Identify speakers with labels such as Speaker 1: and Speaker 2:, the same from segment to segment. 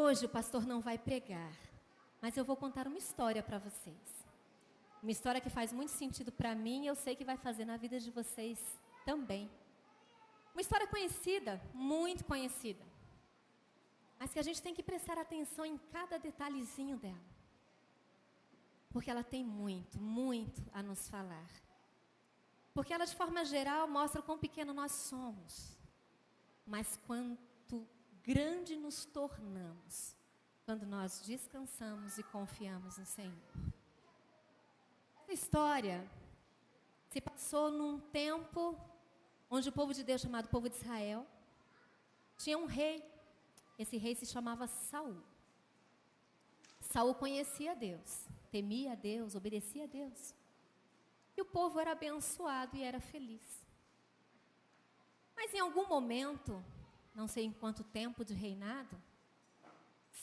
Speaker 1: hoje o pastor não vai pregar, mas eu vou contar uma história para vocês. Uma história que faz muito sentido para mim e eu sei que vai fazer na vida de vocês também. Uma história conhecida, muito conhecida, mas que a gente tem que prestar atenção em cada detalhezinho dela. Porque ela tem muito, muito a nos falar. Porque ela, de forma geral, mostra o quão pequeno nós somos. Mas quanto grande nos tornamos quando nós descansamos e confiamos no Senhor. Essa história se passou num tempo onde o povo de Deus, chamado povo de Israel, tinha um rei. Esse rei se chamava Saul. Saul conhecia Deus, temia a Deus, obedecia a Deus. E o povo era abençoado e era feliz. Mas em algum momento, não sei em quanto tempo de reinado,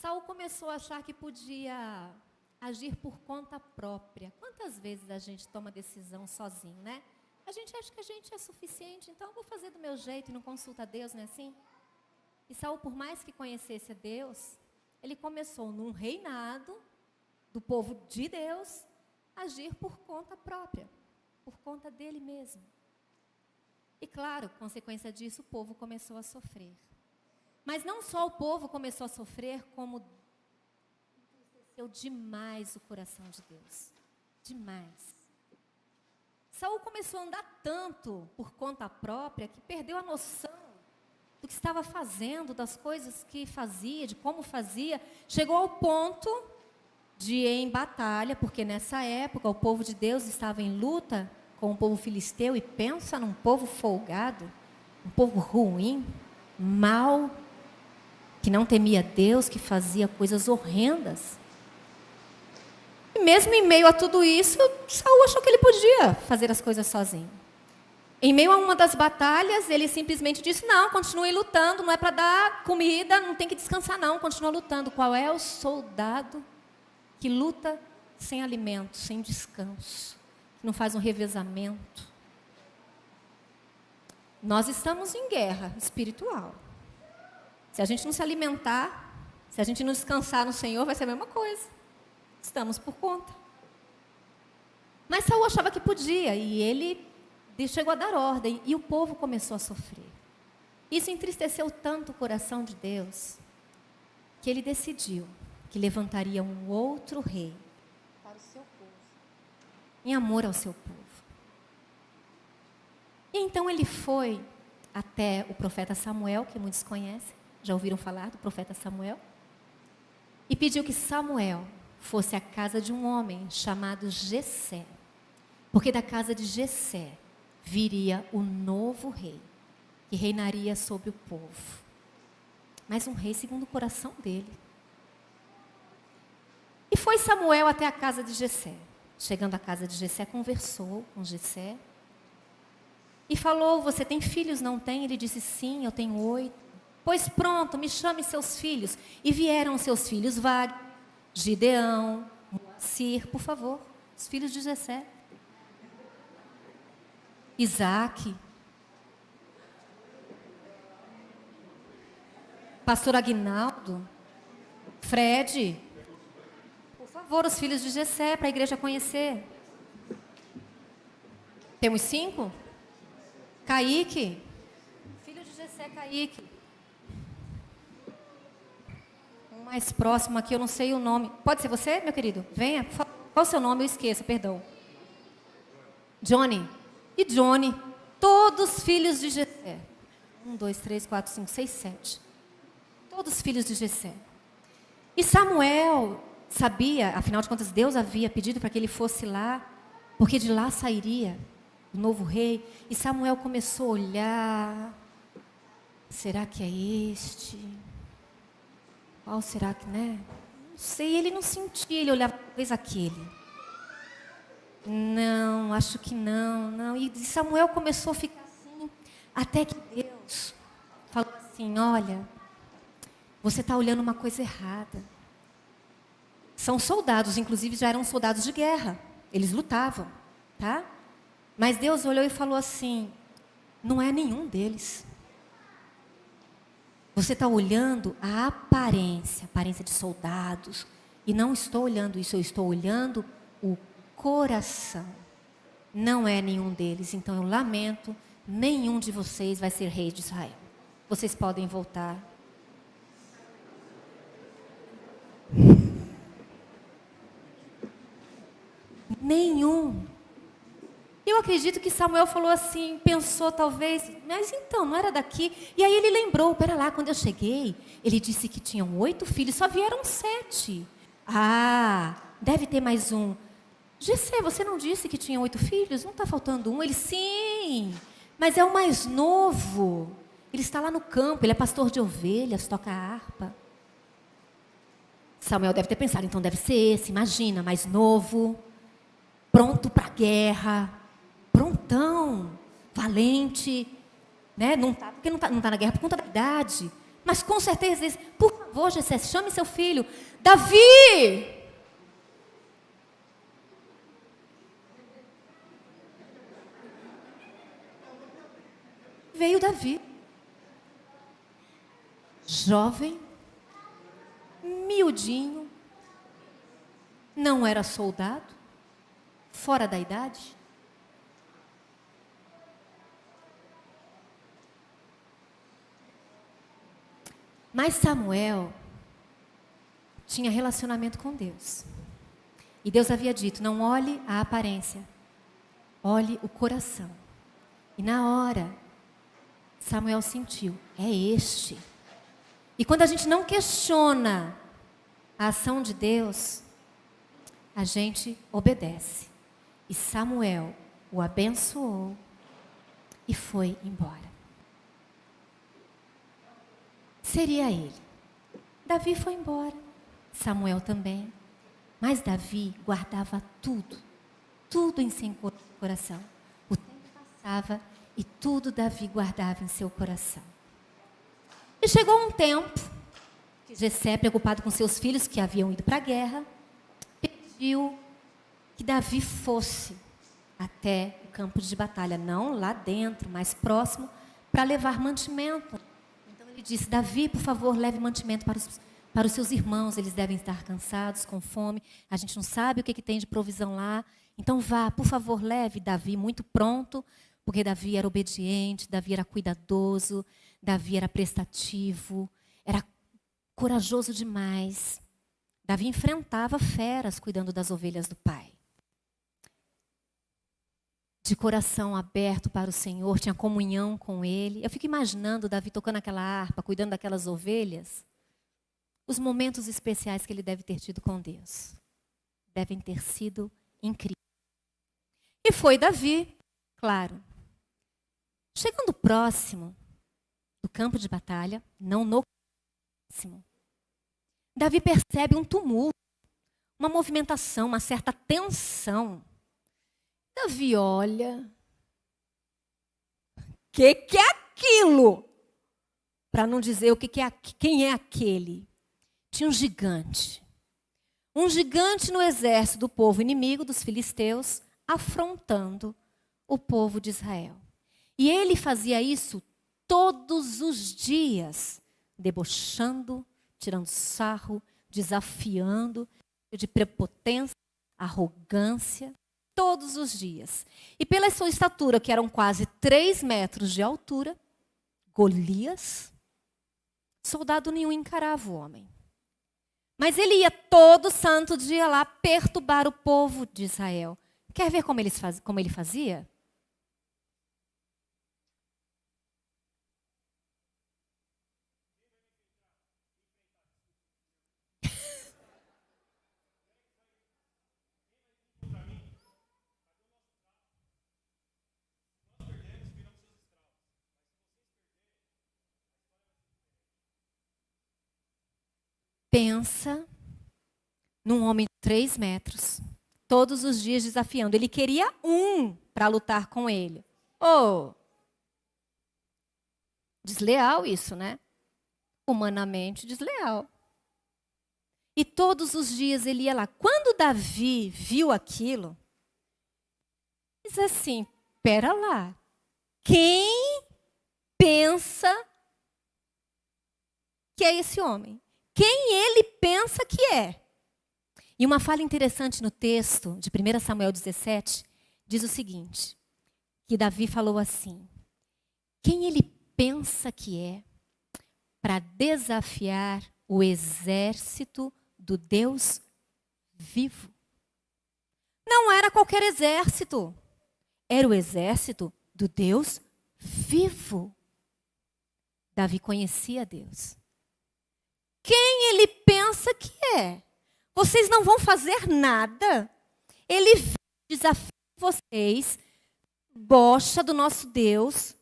Speaker 1: Saul começou a achar que podia agir por conta própria. Quantas vezes a gente toma decisão sozinho, né? A gente acha que a gente é suficiente, então eu vou fazer do meu jeito e não consulta a Deus, não é assim? E Saul, por mais que conhecesse a Deus, ele começou num reinado do povo de Deus, agir por conta própria, por conta dele mesmo. E claro, consequência disso, o povo começou a sofrer. Mas não só o povo começou a sofrer, como entristeceu demais o coração de Deus. Demais. Saul começou a andar tanto por conta própria que perdeu a noção do que estava fazendo, das coisas que fazia, de como fazia. Chegou ao ponto de ir em batalha, porque nessa época o povo de Deus estava em luta com o povo filisteu, e pensa num povo folgado, um povo ruim, mau, que não temia Deus, que fazia coisas horrendas. E mesmo em meio a tudo isso, Saul achou que ele podia fazer as coisas sozinho. Em meio a uma das batalhas, ele simplesmente disse, não, continue lutando, não é para dar comida, não tem que descansar não, continua lutando. Qual é o soldado que luta sem alimento, sem descanso, que não faz um revezamento? Nós estamos em guerra espiritual. Se a gente não se alimentar, se a gente não descansar no Senhor, vai ser a mesma coisa. Estamos por conta. Mas Saul achava que podia, e ele chegou a dar ordem, e o povo começou a sofrer. Isso entristeceu tanto o coração de Deus, que ele decidiu que levantaria um outro rei para o seu povo, em amor ao seu povo. E então ele foi até o profeta Samuel, que muitos conhecem, já ouviram falar do profeta Samuel? E pediu que Samuel fosse à casa de um homem chamado Jessé, porque da casa de Jessé viria o novo rei, que reinaria sobre o povo. Mas um rei segundo o coração dele. E foi Samuel até a casa de Jessé. Chegando à casa de Jessé, conversou com Jessé e falou, você tem filhos, não tem? Ele disse, sim, eu tenho 8. Pois pronto, me chame seus filhos. E vieram seus filhos, Vag, Gideão, Moacir, por favor, os filhos de Jessé. Isaac, pastor Aguinaldo, Fred, por favor, os filhos de Jessé, para a igreja conhecer. Temos 5? Caíque, filho de Jessé, Caíque. Um mais próximo aqui, eu não sei o nome. Pode ser você, meu querido? Venha, por favor. Qual o seu nome? Eu esqueço, perdão. Johnny. E Johnny, todos filhos de Jessé. 1, 2, 3, 4, 5, 6, 7. Todos filhos de Jessé. E Samuel sabia, afinal de contas, Deus havia pedido para que ele fosse lá, porque de lá sairia o novo rei. E Samuel começou a olhar. Será que é este? Qual será que, né? Não sei, ele não sentia, ele olhava talvez aquele. Não, acho que não. E Samuel começou a ficar assim, até que Deus falou assim, olha, você está olhando uma coisa errada. São soldados, inclusive já eram soldados de guerra. Eles lutavam, tá? Mas Deus olhou e falou assim, não é nenhum deles. Você está olhando a aparência de soldados. E não estou olhando isso, eu estou olhando o coração. Não é nenhum deles. Então eu lamento, nenhum de vocês vai ser rei de Israel. Vocês podem voltar. Nenhum. Eu acredito que Samuel falou assim, pensou talvez, mas então, não era daqui. E aí ele lembrou, pera lá, quando eu cheguei, ele disse que tinham 8 filhos, só vieram 7. Ah, deve ter mais um. Gessé, você não disse que tinha 8 filhos? Não está faltando um? Ele, sim, mas é o mais novo. Ele está lá no campo, ele é pastor de ovelhas, toca harpa. Samuel deve ter pensado, então deve ser esse, imagina, mais novo, pronto para a guerra, prontão, valente, né? Não tá, porque não tá na guerra por conta da idade. Mas com certeza diz, por favor, Gessé, chame seu filho, Davi! Veio Davi, jovem, miudinho, não era soldado, fora da idade. Mas Samuel tinha relacionamento com Deus. E Deus havia dito, não olhe a aparência, olhe o coração. E na hora, Samuel sentiu, é este. E quando a gente não questiona a ação de Deus, a gente obedece. E Samuel o abençoou e foi embora. Seria ele. Davi foi embora, Samuel também. Mas Davi guardava tudo em seu coração. O tempo passava e tudo Davi guardava em seu coração. E chegou um tempo que Jessé, preocupado com seus filhos que haviam ido para a guerra, pediu que Davi fosse até o campo de batalha, não lá dentro, mais próximo, para levar mantimento. Então ele disse, Davi, por favor, leve mantimento para os seus irmãos, eles devem estar cansados, com fome, a gente não sabe o que tem de provisão lá, então vá, por favor, leve. Davi muito pronto, porque Davi era obediente, Davi era cuidadoso, Davi era prestativo, era corajoso demais. Davi enfrentava feras cuidando das ovelhas do pai. De coração aberto para o Senhor, tinha comunhão com Ele. Eu fico imaginando Davi tocando aquela harpa, cuidando daquelas ovelhas. Os momentos especiais que ele deve ter tido com Deus. Devem ter sido incríveis. E foi Davi, claro. Chegando próximo do campo de batalha, não no próximo, Davi percebe um tumulto, uma movimentação, uma certa tensão. Davi olha, que é aquilo? Para não dizer o que é, quem é aquele. Tinha um gigante no exército do povo inimigo dos filisteus, afrontando o povo de Israel. E ele fazia isso todos os dias, debochando, tirando sarro, desafiando, de prepotência, arrogância, todos os dias. E pela sua estatura, que eram quase 3 metros de altura, Golias, soldado nenhum encarava o homem. Mas ele ia todo santo dia lá perturbar o povo de Israel. Quer ver como ele fazia? Pensa num homem de 3 metros, todos os dias desafiando. Ele queria um para lutar com ele. Oh, desleal isso, né? Humanamente desleal. E todos os dias ele ia lá. Quando Davi viu aquilo, diz assim, pera lá, quem pensa que é esse homem? Quem ele pensa que é? E uma fala interessante no texto de 1 Samuel 17 diz o seguinte, que Davi falou assim, quem ele pensa que é para desafiar o exército do Deus vivo? Não era qualquer exército, era o exército do Deus vivo. Davi conhecia Deus. Quem ele pensa que é? Vocês não vão fazer nada. Ele desafia vocês, bocha do nosso Deus,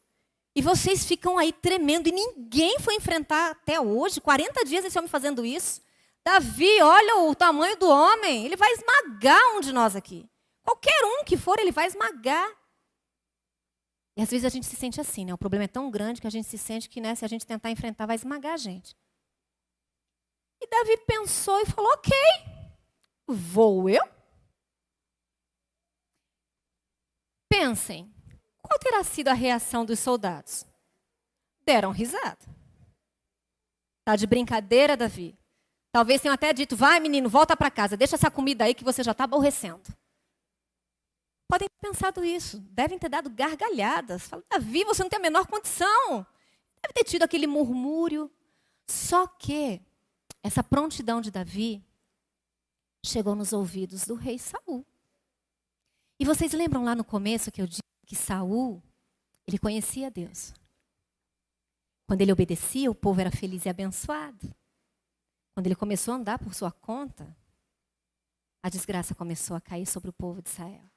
Speaker 1: e vocês ficam aí tremendo, e ninguém foi enfrentar até hoje, 40 dias esse homem fazendo isso. Davi, olha o tamanho do homem, ele vai esmagar um de nós aqui. Qualquer um que for, ele vai esmagar. E às vezes a gente se sente assim, né? O problema é tão grande que a gente se sente que, né, se a gente tentar enfrentar, vai esmagar a gente. E Davi pensou e falou, ok, vou eu? Pensem, qual terá sido a reação dos soldados? Deram risada. Tá de brincadeira, Davi? Talvez tenham até dito, vai menino, volta para casa, deixa essa comida aí que você já está aborrecendo. Podem ter pensado isso, devem ter dado gargalhadas. Falam, Davi, você não tem a menor condição. Deve ter tido aquele murmúrio. Só que essa prontidão de Davi chegou nos ouvidos do rei Saul. E vocês lembram lá no começo que eu disse que Saul, ele conhecia Deus. Quando ele obedecia, o povo era feliz e abençoado. Quando ele começou a andar por sua conta, a desgraça começou a cair sobre o povo de Israel.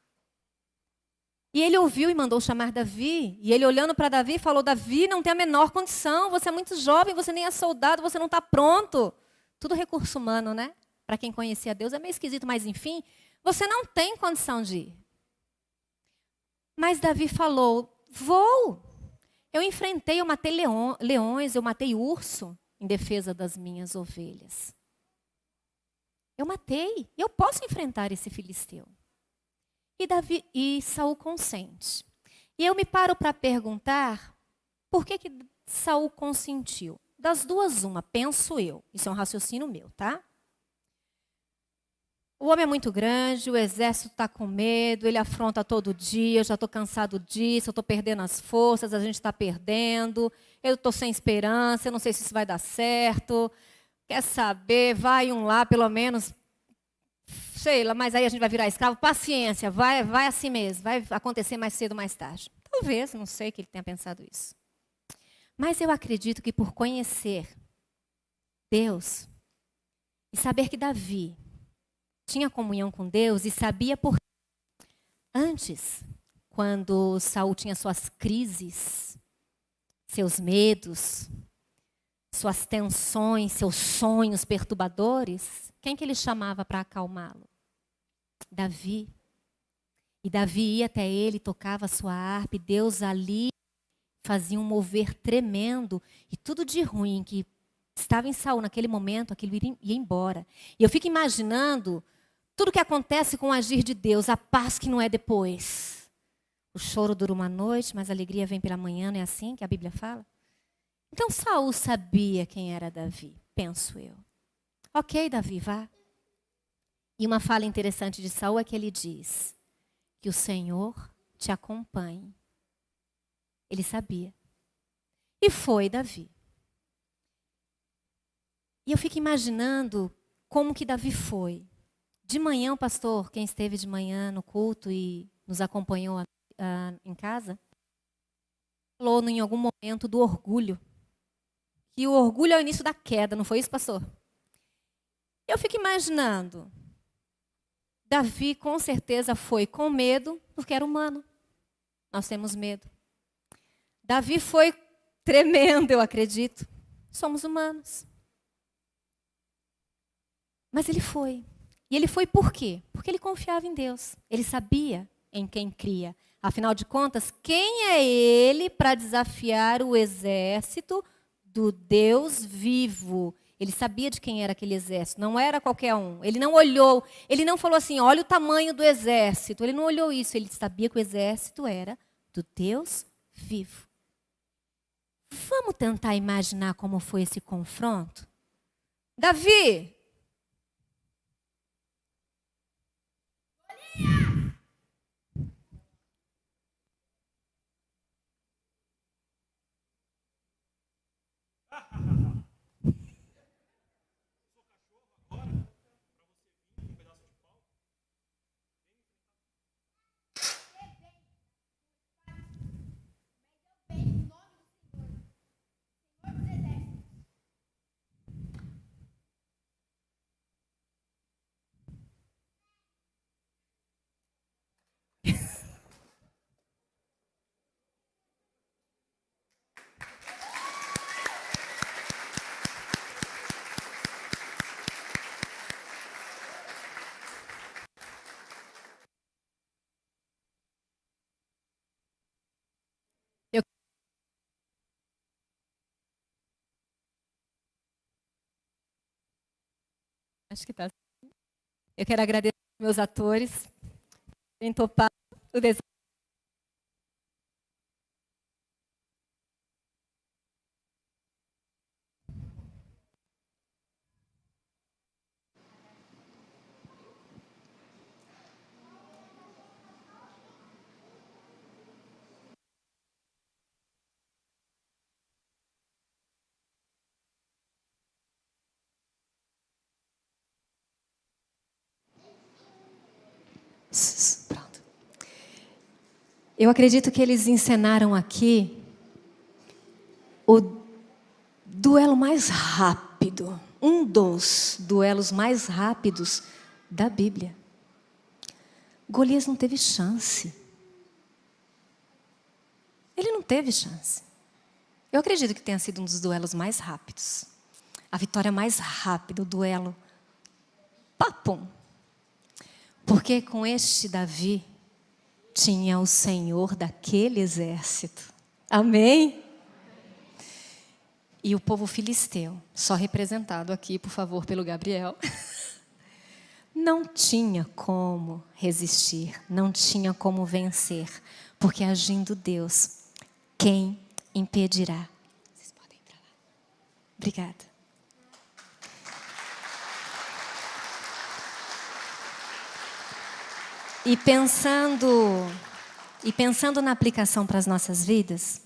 Speaker 1: E ele ouviu e mandou chamar Davi. E ele olhando para Davi falou, Davi não tem a menor condição, você é muito jovem, você nem é soldado, você não está pronto. Tudo recurso humano, né? Para quem conhecia Deus é meio esquisito, mas enfim, você não tem condição de ir. Mas Davi falou, vou. Eu enfrentei, eu matei leões, eu matei urso em defesa das minhas ovelhas. Eu matei, eu posso enfrentar esse filisteu. E Saul consente. E eu me paro para perguntar, por que Saul consentiu? Das duas, uma, penso eu. Isso é um raciocínio meu, tá? O homem é muito grande, o exército está com medo, ele afronta todo dia, eu já estou cansado disso, eu estou perdendo as forças, a gente está perdendo, eu estou sem esperança, eu não sei se isso vai dar certo. Quer saber, vai um lá pelo menos, sei lá, mas aí a gente vai virar escravo. Paciência, vai assim mesmo, vai acontecer mais cedo ou mais tarde. Talvez, não sei que ele tenha pensado isso. Mas eu acredito que por conhecer Deus e saber que Davi tinha comunhão com Deus e sabia por antes, quando Saul tinha suas crises, seus medos, suas tensões, seus sonhos perturbadores, quem que ele chamava para acalmá-lo? Davi. E Davi ia até ele, tocava a sua harpa, e Deus ali fazia um mover tremendo, e tudo de ruim que estava em Saul naquele momento, aquilo ia embora. E eu fico imaginando tudo que acontece com o agir de Deus, a paz que não é depois. O choro dura uma noite, mas a alegria vem pela manhã, não é assim que a Bíblia fala? Então Saul sabia quem era Davi, penso eu. Ok, Davi, vá. E uma fala interessante de Saul é que ele diz que o Senhor te acompanhe. Ele sabia. E foi Davi. E eu fico imaginando como que Davi foi. De manhã, o pastor, quem esteve de manhã no culto e nos acompanhou em casa, falou em algum momento do orgulho. Que o orgulho é o início da queda, não foi isso, pastor? Eu fico imaginando, Davi com certeza foi com medo, porque era humano. Nós temos medo. Davi foi tremendo, eu acredito. Somos humanos. Mas ele foi. E ele foi por quê? Porque ele confiava em Deus. Ele sabia em quem cria. Afinal de contas, quem é ele para desafiar o exército do Deus vivo? Ele sabia de quem era aquele exército, não era qualquer um. Ele não olhou, ele não falou assim, olha o tamanho do exército. Ele não olhou isso, ele sabia que o exército era do Deus vivo. Vamos tentar imaginar como foi esse confronto? Davi! Eu acho que tá. Eu quero agradecer aos meus atores por terem topado o desafio.
Speaker 2: Pronto. Eu acredito que eles encenaram aqui o duelo mais rápido, um dos duelos mais rápidos da Bíblia. Golias não teve chance. Ele não teve chance. Eu acredito que tenha sido um dos duelos mais rápidos. A vitória mais rápida, o duelo. Papum. Porque com este Davi tinha o Senhor daquele exército. Amém? E o povo filisteu, só representado aqui, por favor, pelo Gabriel, não tinha como resistir, não tinha como vencer, porque agindo Deus, quem impedirá? Vocês podem ir para lá. Obrigada. E pensando na aplicação para as nossas vidas,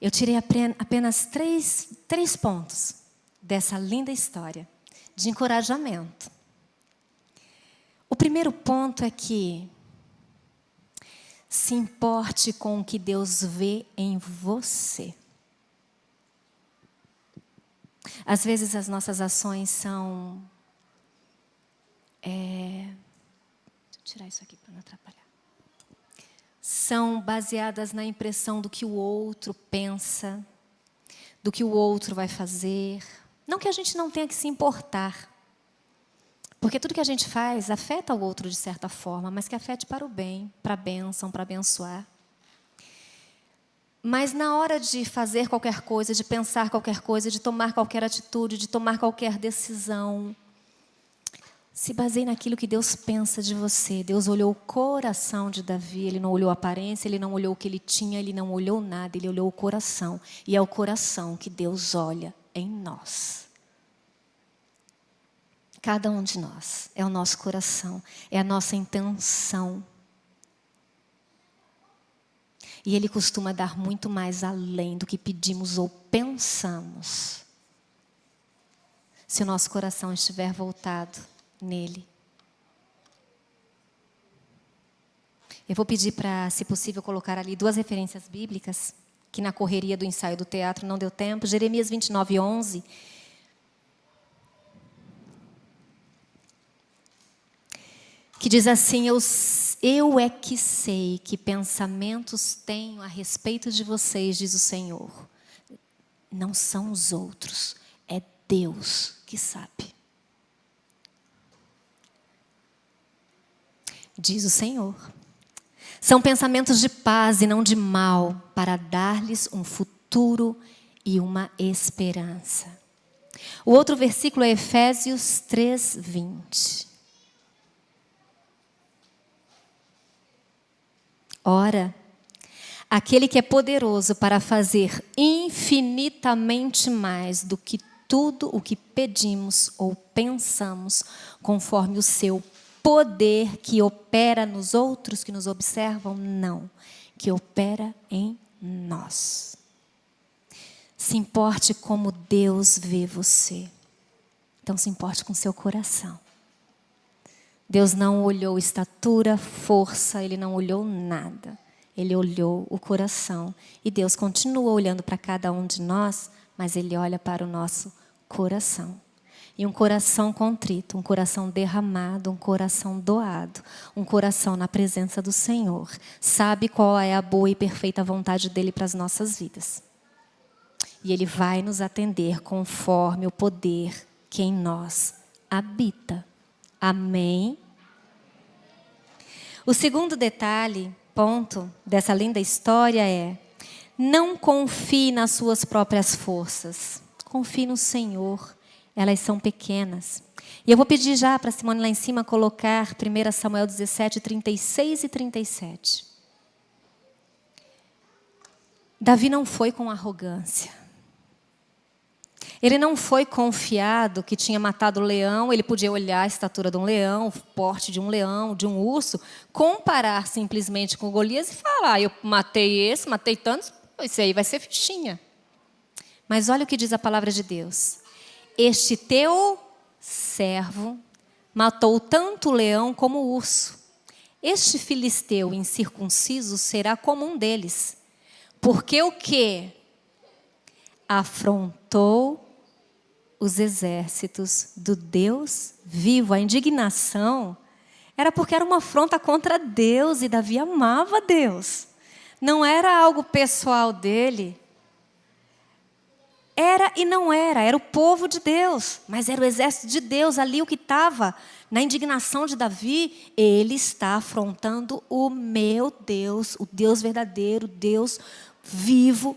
Speaker 2: eu tirei apenas três pontos dessa linda história de encorajamento. O primeiro ponto é que se importe com o que Deus vê em você. Às vezes as nossas ações são... Deixa eu tirar isso aqui para não atrapalhar. São baseadas na impressão do que o outro pensa, do que o outro vai fazer. Não que a gente não tenha que se importar, porque tudo que a gente faz afeta o outro de certa forma, mas que afete para o bem, para a bênção, para abençoar. Mas na hora de fazer qualquer coisa, de pensar qualquer coisa, de tomar qualquer atitude, de tomar qualquer decisão, se baseie naquilo que Deus pensa de você. Deus olhou o coração de Davi, Ele não olhou a aparência, Ele não olhou o que ele tinha, Ele não olhou nada, Ele olhou o coração. E é o coração que Deus olha em nós. Cada um de nós, é o nosso coração, é a nossa intenção. E Ele costuma dar muito mais além do que pedimos ou pensamos, se o nosso coração estiver voltado nele. Eu vou pedir para, se possível, colocar ali 2 referências bíblicas, que na correria do ensaio do teatro não deu tempo. Jeremias 29:11. Que diz assim: eu é que sei que pensamentos tenho a respeito de vocês, diz o Senhor. Não são os outros, é Deus que sabe. Diz o Senhor. São pensamentos de paz e não de mal, para dar-lhes um futuro e uma esperança. O outro versículo é Efésios 3:20. Ora, aquele que é poderoso para fazer infinitamente mais do que tudo o que pedimos ou pensamos, conforme o seu poder que opera nos outros que nos observam, não, que opera em nós. Se importe como Deus vê você. Então se importe com seu coração. Deus não olhou estatura, força, Ele não olhou nada. Ele olhou o coração. E Deus continua olhando para cada um de nós, mas Ele olha para o nosso coração. E um coração contrito, um coração derramado, um coração doado, um coração na presença do Senhor. Sabe qual é a boa e perfeita vontade dEle para as nossas vidas. E Ele vai nos atender conforme o poder que em nós habita. Amém? O segundo detalhe, ponto, dessa linda história é: não confie nas suas próprias forças. Confie no Senhor. Elas são pequenas. E eu vou pedir já para a Simone lá em cima colocar 1 Samuel 17, 36 e 37. Davi não foi com arrogância. Ele não foi confiado que tinha matado o leão, ele podia olhar a estatura de um leão, o porte de um leão, de um urso, comparar simplesmente com Golias e falar: eu matei esse, matei tantos, esse aí vai ser fichinha. Mas olha o que diz a palavra de Deus. Este teu servo matou tanto o leão como o urso. Este filisteu incircunciso será como um deles. Porque o quê? Afrontou os exércitos do Deus vivo. A indignação era porque era uma afronta contra Deus e Davi amava Deus. Não era algo pessoal dele. Era e não era, era o povo de Deus, mas era o exército de Deus ali o que estava na indignação de Davi. Ele está afrontando o meu Deus, o Deus verdadeiro, Deus vivo,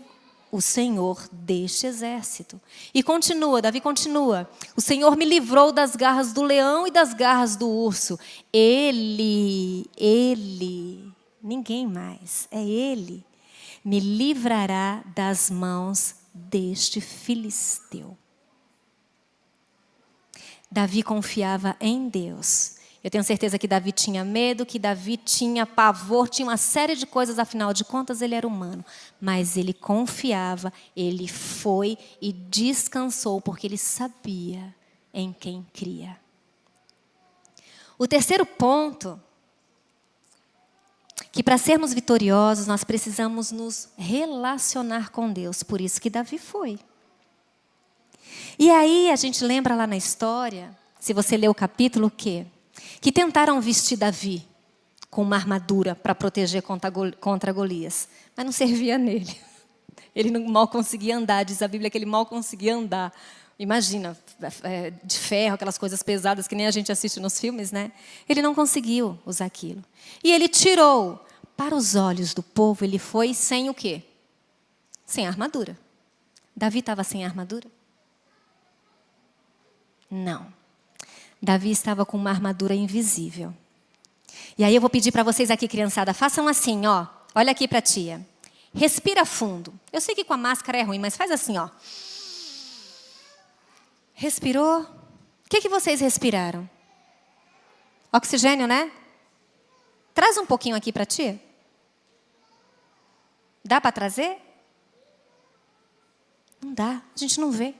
Speaker 2: o Senhor deste exército. E continua, Davi continua: o Senhor me livrou das garras do leão e das garras do urso. Ele, ninguém mais, é Ele, me livrará das mãos deste filisteu. Davi confiava em Deus. Eu tenho certeza que Davi tinha medo, que Davi tinha pavor, tinha uma série de coisas, afinal de contas ele era humano. Mas ele confiava, ele foi e descansou, porque ele sabia em quem cria. O terceiro ponto, que para sermos vitoriosos nós precisamos nos relacionar com Deus, por isso que Davi foi. E aí a gente lembra lá na história, se você ler o capítulo, o quê? Que tentaram vestir Davi com uma armadura para proteger contra Golias, mas não servia nele. Ele mal conseguia andar, diz a Bíblia que ele mal conseguia andar. Imagina, de ferro, aquelas coisas pesadas que nem a gente assiste nos filmes, né? Ele não conseguiu usar aquilo. E ele tirou, para os olhos do povo, ele foi sem o quê? Sem armadura. Davi estava sem armadura? Não. Davi estava com uma armadura invisível. E aí eu vou pedir para vocês aqui, criançada, façam assim, ó. Olha aqui para a tia. Respira fundo. Eu sei que com a máscara é ruim, mas faz assim, ó. Respirou? O que vocês respiraram? Oxigênio, né? Traz um pouquinho aqui para a tia. Dá para trazer? Não dá, a gente não vê.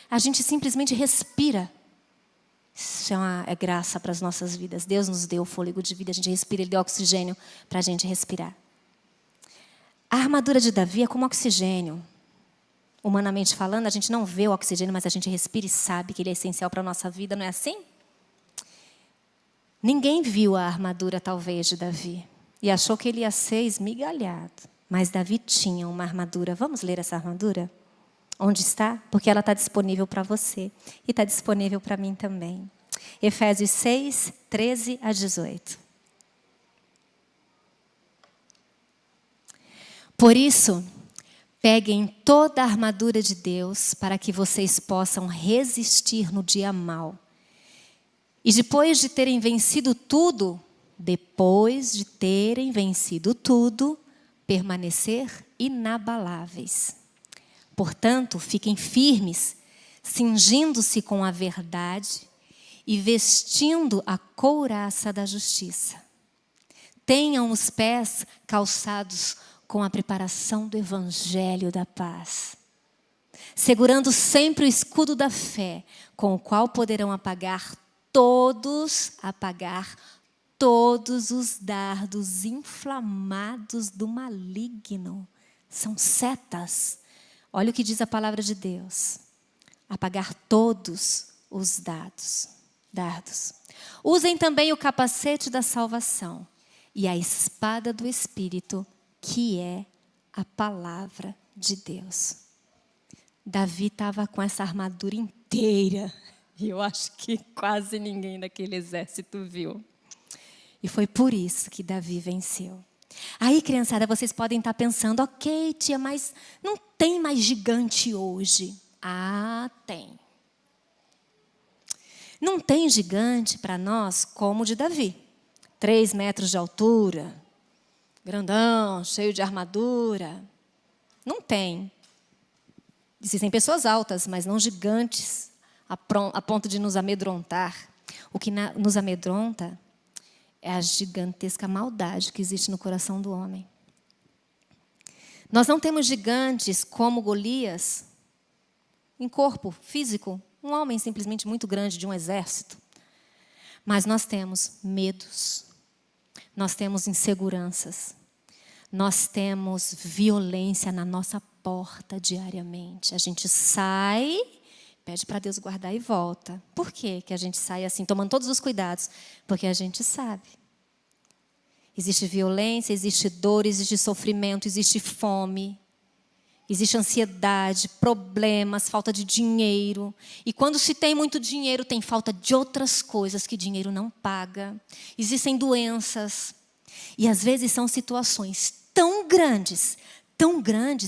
Speaker 2: A gente simplesmente respira. Isso é graça para as nossas vidas. Deus nos deu o fôlego de vida, a gente respira, Ele deu oxigênio para a gente respirar. A armadura de Davi é como oxigênio. Humanamente falando, a gente não vê o oxigênio, mas a gente respira e sabe que ele é essencial para a nossa vida, não é assim? Ninguém viu a armadura, talvez, de Davi e achou que ele ia ser esmigalhado. Mas Davi tinha uma armadura. Vamos ler essa armadura? Onde está? Porque ela está disponível para você e está disponível para mim também. Efésios 6, 13 a 18. Por isso, peguem toda a armadura de Deus para que vocês possam resistir no dia mau. E depois de terem vencido tudo, permanecer inabaláveis. Portanto, fiquem firmes, cingindo-se com a verdade e vestindo a couraça da justiça. Tenham os pés calçados com a preparação do evangelho da paz, segurando sempre o escudo da fé, com o qual poderão apagar todos os dardos inflamados do maligno. São setas. Olha o que diz a palavra de Deus. Apagar todos os dardos. Usem também o capacete da salvação e a espada do Espírito, que é a palavra de Deus. Davi estava com essa armadura inteira. E eu acho que quase ninguém daquele exército viu. E foi por isso que Davi venceu. Aí, criançada, vocês podem estar pensando, ok, tia, mas não tem mais gigante hoje. Ah, tem. Não tem gigante para nós como o de Davi. 3 metros de altura, grandão, cheio de armadura. Não tem. Existem pessoas altas, mas não gigantes, a ponto de nos amedrontar. O que nos amedronta é a gigantesca maldade que existe no coração do homem. Nós não temos gigantes como Golias, em corpo físico, um homem simplesmente muito grande de um exército. Mas nós temos medos, nós temos inseguranças, nós temos violência na nossa porta diariamente. A gente sai, pede para Deus guardar e volta. Por quê que a gente sai assim, tomando todos os cuidados? Porque a gente sabe. Existe violência, existe dor, existe sofrimento, existe fome, existe ansiedade, problemas, falta de dinheiro. E quando se tem muito dinheiro, tem falta de outras coisas que dinheiro não paga. Existem doenças. E às vezes são situações tão grandes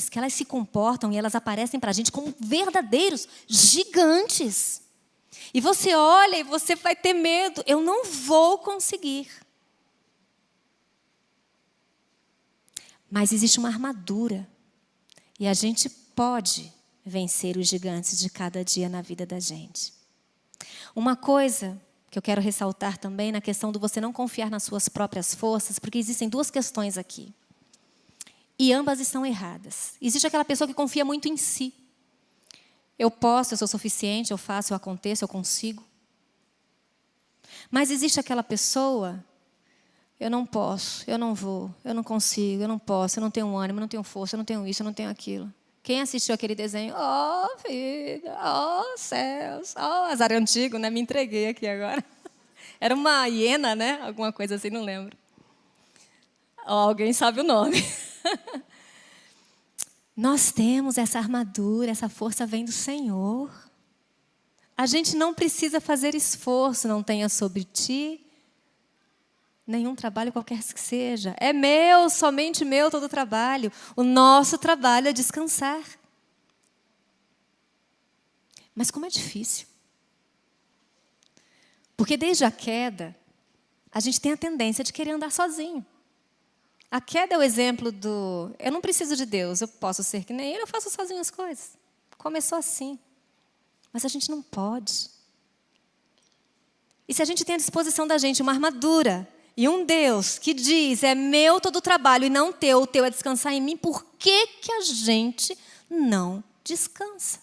Speaker 2: que elas se comportam e elas aparecem para a gente como verdadeiros gigantes. E você olha e você vai ter medo. Eu não vou conseguir. Mas existe uma armadura. E a gente pode vencer os gigantes de cada dia na vida da gente. Uma coisa que eu quero ressaltar também na questão do você não confiar nas suas próprias forças, porque existem 2 questões aqui. E ambas estão erradas. Existe aquela pessoa que confia muito em si. Eu posso, eu sou suficiente, eu faço, eu aconteço, eu consigo. Mas existe aquela pessoa, eu não posso, eu não vou, eu não consigo, eu não posso, eu não tenho ânimo, eu não tenho força, eu não tenho isso, eu não tenho aquilo. Quem assistiu aquele desenho? Oh, vida, oh, céus, oh, azar antigo, né? Me entreguei aqui agora. Era uma hiena, né? Alguma coisa assim, não lembro. Oh, alguém sabe o nome. Nós temos essa armadura, essa força vem do Senhor. A gente não precisa fazer esforço, não tenha sobre ti nenhum trabalho qualquer que seja. É meu, somente meu todo o trabalho. O nosso trabalho é descansar. Mas como é difícil. Porque desde a queda, a gente tem a tendência de querer andar sozinho. A queda é o exemplo do, eu não preciso de Deus, eu posso ser que nem ele, eu faço sozinho as coisas. Começou assim. Mas a gente não pode. E se a gente tem à disposição da gente uma armadura e um Deus que diz, é meu todo o trabalho e não o teu é descansar em mim, por que que a gente não descansa?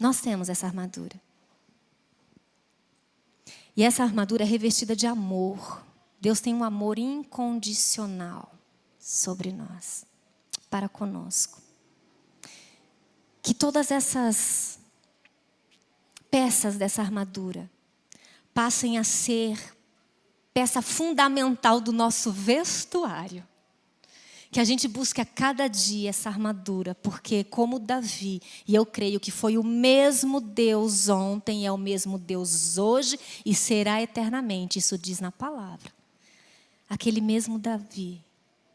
Speaker 2: Nós temos essa armadura. E essa armadura é revestida de amor. Deus tem um amor incondicional sobre nós, para conosco. Que todas essas peças dessa armadura passem a ser peça fundamental do nosso vestuário. Que a gente busque a cada dia essa armadura, porque como Davi, e eu creio que foi o mesmo Deus ontem, é o mesmo Deus hoje e será eternamente, isso diz na palavra. Aquele mesmo Davi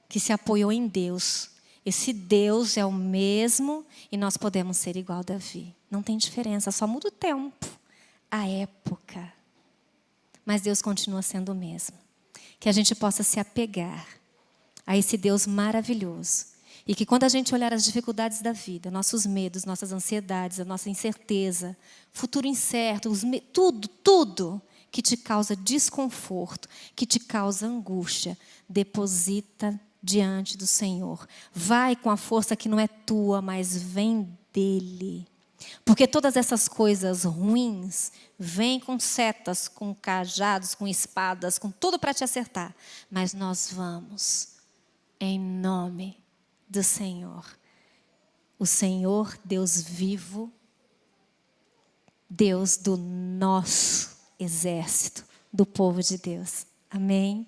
Speaker 2: que se apoiou em Deus, esse Deus é o mesmo e nós podemos ser igual a Davi. Não tem diferença, só muda o tempo, a época. mas Deus continua sendo o mesmo. Que a gente possa se apegar a esse Deus maravilhoso. E que quando a gente olhar as dificuldades da vida, nossos medos, nossas ansiedades, a nossa incerteza, futuro incerto, tudo que te causa desconforto, que te causa angústia, deposita diante do Senhor. Vai com a força que não é tua, mas vem dele. Porque todas essas coisas ruins vêm com setas, com cajados, com espadas, com tudo para te acertar. Mas nós vamos em nome do Senhor. O Senhor, Deus vivo, Deus do nosso exército, do povo de Deus. Amém?